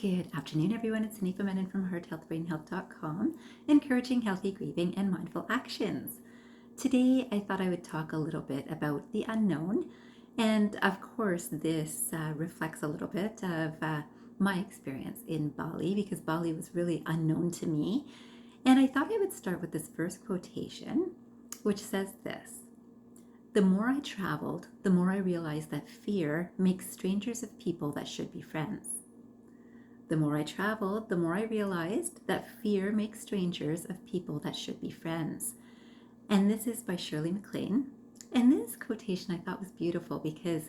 Good afternoon, everyone. It's Nifa Menon from hearthealthbrainhealth.com, encouraging healthy grieving and mindful actions. Today, I thought I would talk a little bit about the unknown. And of course, this reflects a little bit of my experience in Bali, because Bali was really unknown to me. And I thought I would start with this first quotation, which says this: "The more I traveled, the more I realized that fear makes strangers of people that should be friends. The more I traveled, the more I realized that fear makes strangers of people that should be friends." And this is by Shirley MacLaine. And this quotation I thought was beautiful because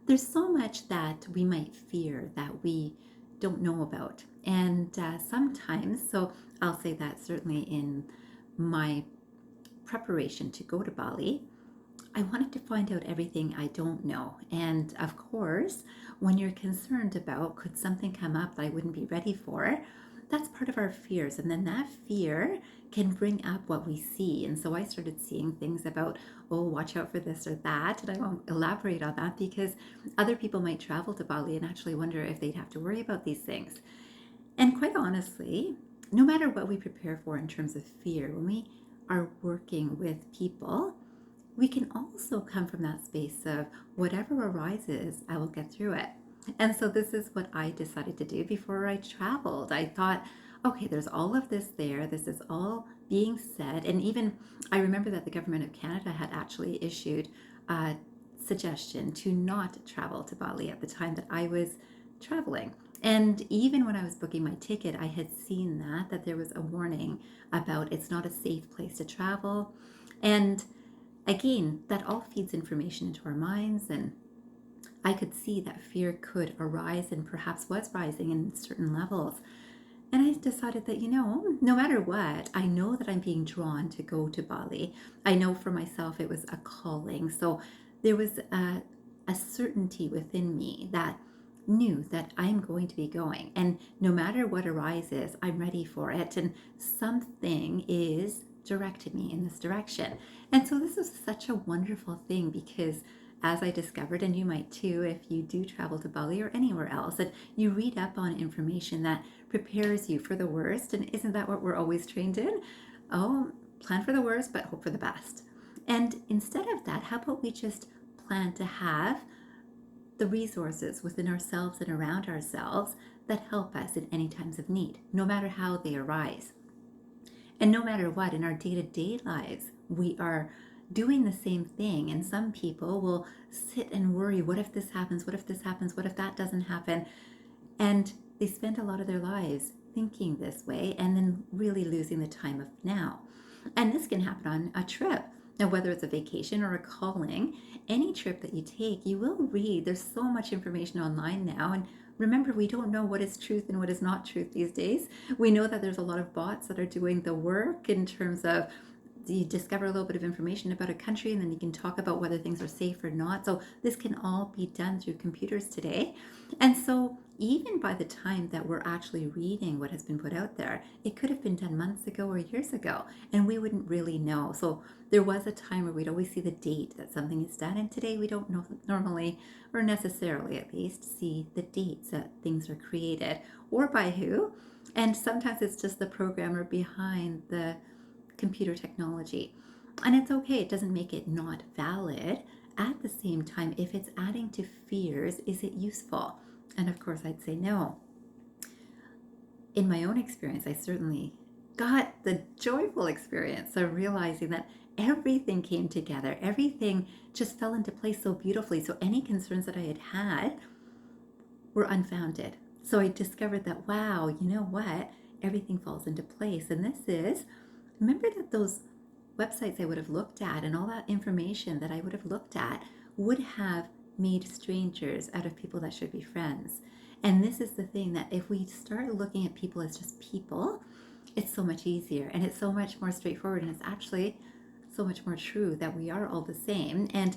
there's so much that we might fear that we don't know about. And sometimes, so I'll say that certainly in my preparation to go to Bali, I wanted to find out everything I don't know. And of course, when you're concerned about could something come up that I wouldn't be ready for, that's part of our fears. And then that fear can bring up what we see. And so I started seeing things about, oh, watch out for this or that. And I won't elaborate on that because other people might travel to Bali and actually wonder if they'd have to worry about these things. And quite honestly, no matter what we prepare for in terms of fear, when we are working with people, we can also come from that space of whatever arises, I will get through it. And so this is what I decided to do before I traveled. I thought, okay, there's all of this there. This is all being said. And even I remember that the government of Canada had actually issued a suggestion to not travel to Bali at the time that I was traveling. And even when I was booking my ticket, I had seen that there was a warning about it's not a safe place to travel. And again, that all feeds information into our minds, and I could see that fear could arise and perhaps was rising in certain levels. And I decided that, no matter what, I know that I'm being drawn to go to Bali. I know for myself it was a calling. So there was a certainty within me that knew that I'm going to be going. And no matter what arises, I'm ready for it. And something is directed me in this direction. And so this is such a wonderful thing because as I discovered, and you might too if you do travel to Bali or anywhere else, that you read up on information that prepares you for the worst. And isn't that what we're always trained in? Oh, plan for the worst, but hope for the best. And instead of that, how about we just plan to have the resources within ourselves and around ourselves that help us in any times of need, no matter how they arise. And no matter what, in our day-to-day lives, we are doing the same thing. And some people will sit and worry, what if this happens? What if this happens? What if that doesn't happen? And they spend a lot of their lives thinking this way and then really losing the time of now. And this can happen on a trip. Now, whether it's a vacation or a calling, any trip that you take, you will read. There's so much information online now. And remember, we don't know what is truth and what is not truth these days. We know that there's a lot of bots that are doing the work in terms of you discover a little bit of information about a country and then you can talk about whether things are safe or not. So this can all be done through computers today. And so even by the time that we're actually reading what has been put out there, it could have been done months ago or years ago, and we wouldn't really know. So there was a time where we'd always see the date that something is done, and today we don't know normally, or necessarily at least, see the dates that things are created or by who. And sometimes it's just the programmer behind the computer technology. And it's okay, it doesn't make it not valid. At the same time, if it's adding to fears, is it useful? And of course, I'd say no. In my own experience, I certainly got the joyful experience of realizing that everything came together. Everything just fell into place so beautifully. So any concerns that I had had were unfounded. So I discovered that, wow, you know what? Everything falls into place. And this is, remember that those websites I would have looked at and all that information that I would have looked at would have made strangers out of people that should be friends. And this is the thing, that if we start looking at people as just people, it's so much easier and it's so much more straightforward, and it's actually so much more true that we are all the same. And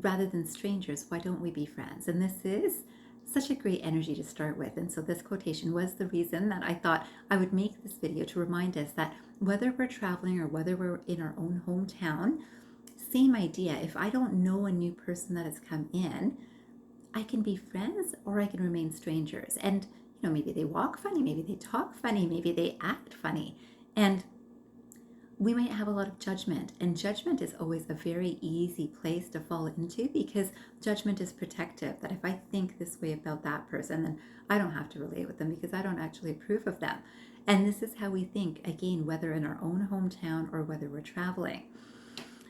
rather than strangers, why don't we be friends? And this is such a great energy to start with. And so this quotation was the reason that I thought I would make this video, to remind us that whether we're traveling or whether we're in our own hometown, same idea. If I don't know a new person that has come in, I can be friends or I can remain strangers. And maybe they walk funny, maybe they talk funny, maybe they act funny. And we might have a lot of judgment, and judgment is always a very easy place to fall into, because judgment is protective, that if I think this way about that person, then I don't have to relate with them because I don't actually approve of them. And this is how we think, again, whether in our own hometown or whether we're traveling.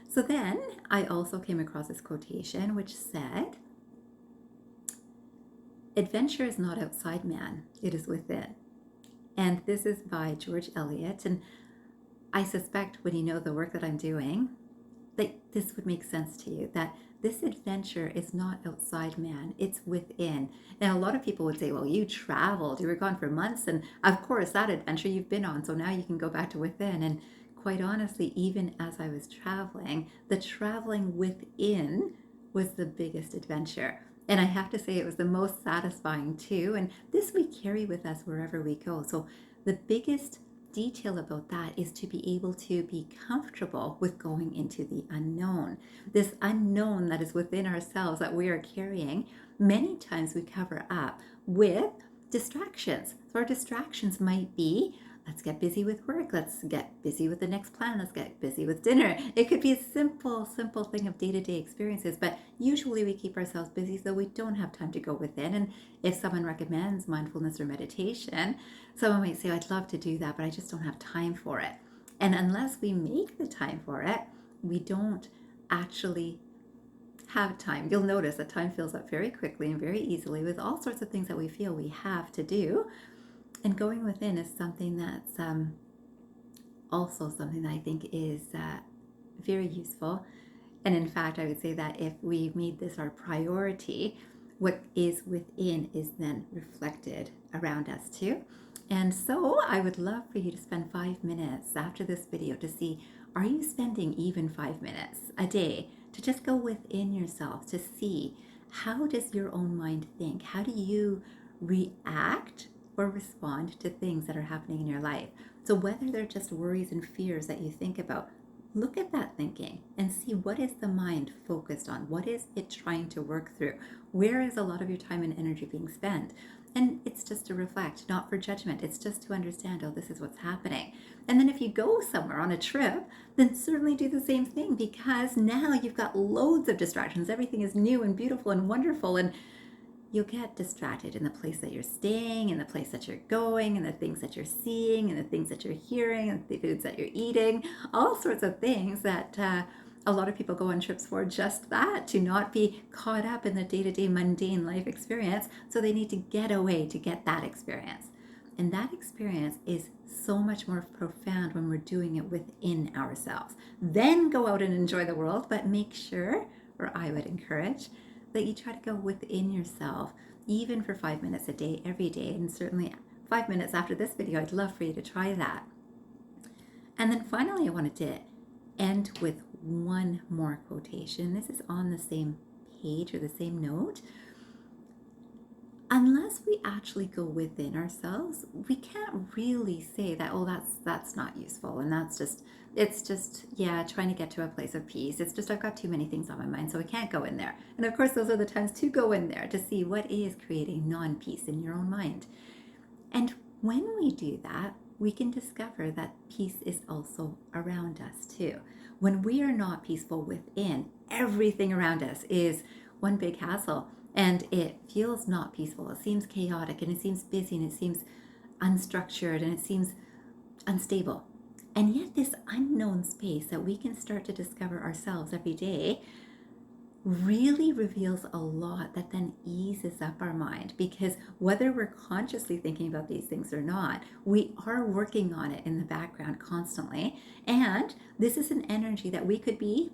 So then I also came across this quotation which said, adventure is not outside man, it is within. And this is by George Eliot. And I suspect when you know the work that I'm doing, that this would make sense to you, that this adventure is not outside man, it's within. And a lot of people would say, well, you traveled, you were gone for months, and of course that adventure you've been on, so now you can go back to within. And quite honestly, even as I was traveling, the traveling within was the biggest adventure. And I have to say it was the most satisfying too. And this we carry with us wherever we go. So the biggest detail about that is to be able to be comfortable with going into the unknown. This unknown that is within ourselves that we are carrying, many times we cover up with distractions. So our distractions might be, let's get busy with work, let's get busy with the next plan, let's get busy with dinner. It could be a simple thing of day-to-day experiences, but usually we keep ourselves busy so we don't have time to go within. And if someone recommends mindfulness or meditation, someone might say, I'd love to do that, but I just don't have time for it. And unless we make the time for it, we don't actually have time. You'll notice that time fills up very quickly and very easily with all sorts of things that we feel we have to do. And going within is something that's also something that I think is very useful. And in fact, I would say that if we made this our priority, what is within is then reflected around us too. And so I would love for you to spend 5 minutes after this video to see, are you spending even 5 minutes a day to just go within yourself to see, how does your own mind think? How do you react or respond to things that are happening in your life? So whether they're just worries and fears that you think about, look at that thinking and see, what is the mind focused on? What is it trying to work through? Where is a lot of your time and energy being spent? And it's just to reflect, not for judgment. It's just to understand, oh, this is what's happening. And then if you go somewhere on a trip, then certainly do the same thing, because now you've got loads of distractions. Everything is new and beautiful and wonderful, and you'll get distracted in the place that you're staying, in the place that you're going, and the things that you're seeing, and the things that you're hearing, and the foods that you're eating, all sorts of things that a lot of people go on trips for, just that, to not be caught up in the day-to-day mundane life experience. So they need to get away to get that experience. And that experience is so much more profound when we're doing it within ourselves. Then go out and enjoy the world, but make sure, or I would encourage, that you try to go within yourself, even for 5 minutes a day, every day. And certainly 5 minutes after this video, I'd love for you to try that. And then finally, I wanted to end with one more quotation. This is on the same page or the same note. Unless we actually go within ourselves, we can't really say that, oh, that's not useful, and it's just trying to get to a place of peace. It's just, I've got too many things on my mind, so I can't go in there. And of course, those are the times to go in there to see what is creating non-peace in your own mind. And when we do that, we can discover that peace is also around us too. When we are not peaceful within, everything around us is one big hassle, and it feels not peaceful. It seems chaotic, and it seems busy, and it seems unstructured, and it seems unstable. And yet this unknown space that we can start to discover ourselves every day really reveals a lot that then eases up our mind, because whether we're consciously thinking about these things or not, we are working on it in the background constantly. And this is an energy that we could be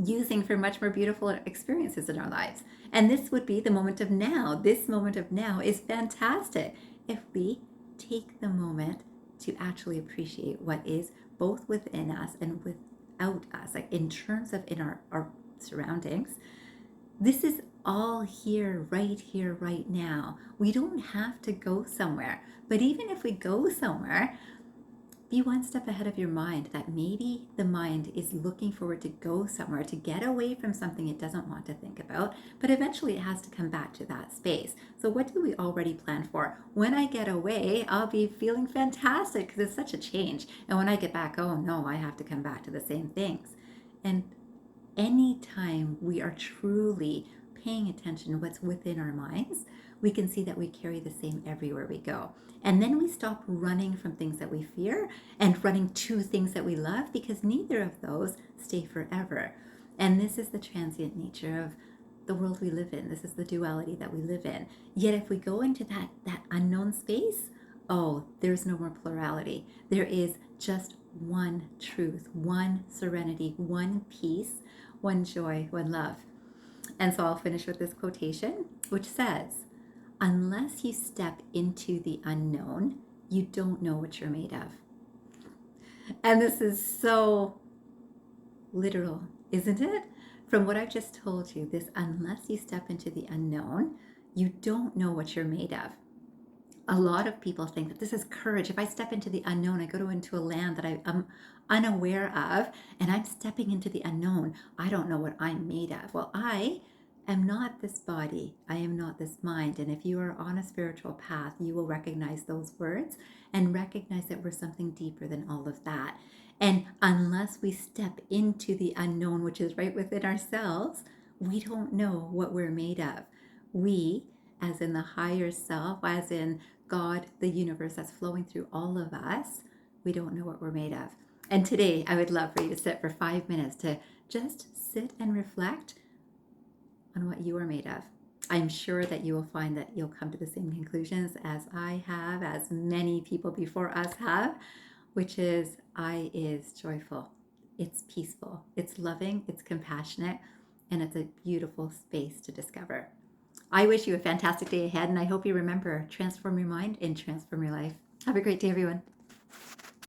using for much more beautiful experiences in our lives. And this would be the moment of now. This moment of now is fantastic if we take the moment to actually appreciate what is both within us and without us, like in terms of in our surroundings. This is all here, right now. We don't have to go somewhere. But even if we go somewhere, be one step ahead of your mind, that maybe the mind is looking forward to go somewhere, to get away from something it doesn't want to think about, but eventually it has to come back to that space. So what do we already plan for? When I get away, I'll be feeling fantastic because it's such a change. And when I get back, oh no, I have to come back to the same things. And anytime we are truly paying attention to what's within our minds, we can see that we carry the same everywhere we go. And then we stop running from things that we fear and running to things that we love, because neither of those stay forever. And this is the transient nature of the world we live in. This is the duality that we live in. Yet if we go into that unknown space, oh, there's no more plurality. There is just one truth, one serenity, one peace, one joy, one love. And so I'll finish with this quotation, which says, unless you step into the unknown, you don't know what you're made of. And this is so literal, isn't it? From what I've just told you, this unless you step into the unknown, you don't know what you're made of. A lot of people think that this is courage. If I step into the unknown, I go into a land that I'm unaware of, and I'm stepping into the unknown. I don't know what I'm made of. Well, I am not this body. I am not this mind. And if you are on a spiritual path, you will recognize those words and recognize that we're something deeper than all of that. And unless we step into the unknown, which is right within ourselves, we don't know what we're made of. We, as in the higher self, as in God, the universe that's flowing through all of us, we don't know what we're made of. And today, I would love for you to sit for 5 minutes to just sit and reflect on what you are made of. I'm sure that you will find that you'll come to the same conclusions as I have, as many people before us have, which is I is joyful, it's peaceful, it's loving, it's compassionate, and it's a beautiful space to discover. I wish you a fantastic day ahead, and I hope you remember, transform your mind and transform your life. Have a great day, everyone.